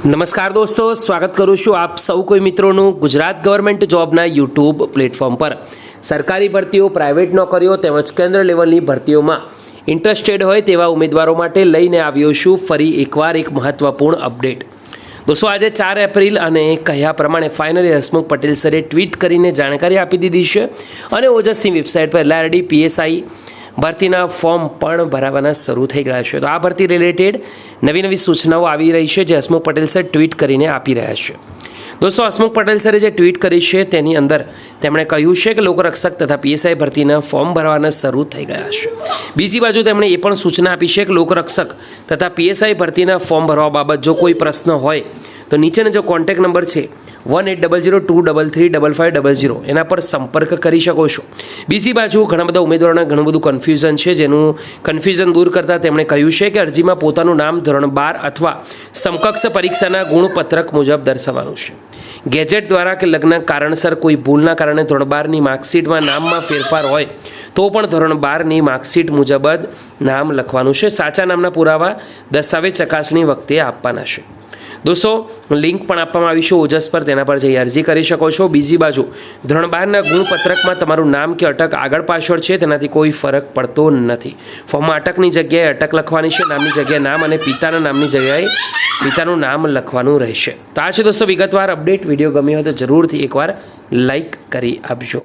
નમસ્કાર દોસ્તો, સ્વાગત કરું છું આપ સૌ કોઈ મિત્રોનું ગુજરાત ગવર્મેન્ટ જોબના યુટ્યુબ પ્લેટફોર્મ પર। સરકારી ભરતીઓ, પ્રાઇવેટ નોકરીઓ તેમજ કેન્દ્ર લેવલની ભરતીઓમાં ઇન્ટરેસ્ટેડ હોય તેવા ઉમેદવારો માટે લઈને આવ્યો છું ફરી એકવાર એક મહત્વપૂર્ણ અપડેટ। દોસ્તો, આજે 4 એપ્રિલ અને કહ્યા પ્રમાણે ફાઇનલી હસમુખ પટેલ સરે ટ્વીટ કરીને જાણકારી આપી દીધી છે અને ઓજસની વેબસાઇટ પર LRD PSI ભરતીના ફોર્મ પણ ભરાવાના શરૂ થઈ ગયા છે। તો આ ભરતી રિલેટેડ નવી સૂચનાઓ આવી રહી છે જે હસમુખ પટેલ સર ટ્વીટ કરીને આપી રહ્યા છે। દોસ્તો, હસમુખ પટેલ સરે જે ટ્વીટ કરી છે તેની અંદર તેમણે કહ્યું છે કે લોકરક્ષક તથા PSI ભરતીના ફોર્મ ભરવાના શરૂ થઈ ગયા છે। બીજી બાજુ તેમણે એ પણ સૂચના આપી છે કે લોકરક્ષક તથા PSI ભરતીના ફોર્મ ભરવા બાબત જો કોઈ પ્રશ્ન હોય તો નીચેનો જો કોન્ટેક્ટ નંબર છે 180023355500 એના પર સંપર્ક કરી શકો છો। બીજી બાજુ ઘણા બધા ઉમેદવારોને ઘણું બધું કન્ફ્યુઝન છે, જેનું કન્ફ્યુઝન દૂર કરતાં તેમણે કહ્યું છે કે અરજીમાં પોતાનું નામ ધોરણ 12 અથવા સમકક્ષ પરીક્ષાના ગુણપત્રક મુજબ દર્શાવવાનું છે। ગેજેટ દ્વારા કે લગ્ન કારણસર કોઈ ભૂલના કારણે ધોરણ 12ની માર્કશીટમાં નામમાં ફેરફાર હોય તો પણ ધોરણ 12ની માર્કશીટ મુજબ જ નામ લખવાનું છે। સાચા નામના પુરાવા દસ્તાવેજ ચકાસણી વખતે આપવાના છે। દોસ્તો, લિંક પણ આપવામાં આવી છે ઓજસ પર, તેના પર જઈ અરજી કરી શકો છો। બીજી બાજુ ધોરણ 12ના ગુણપત્રકમાં તમારું નામ કે અટક આગળ પાછળ છે તેનાથી કોઈ ફરક પડતો નથી। ફોર્મમાં અટકની જગ્યાએ અટક લખવાની છે, નામની જગ્યાએ નામ અને પિતાના નામની જગ્યાએ પિતાનું નામ લખવાનું રહેશે। તો આ છે દોસ્તો વિગતવાર અપડેટ। વિડીયો ગમ્યો હોય તો જરૂરથી એકવાર લાઈક કરી આપજો।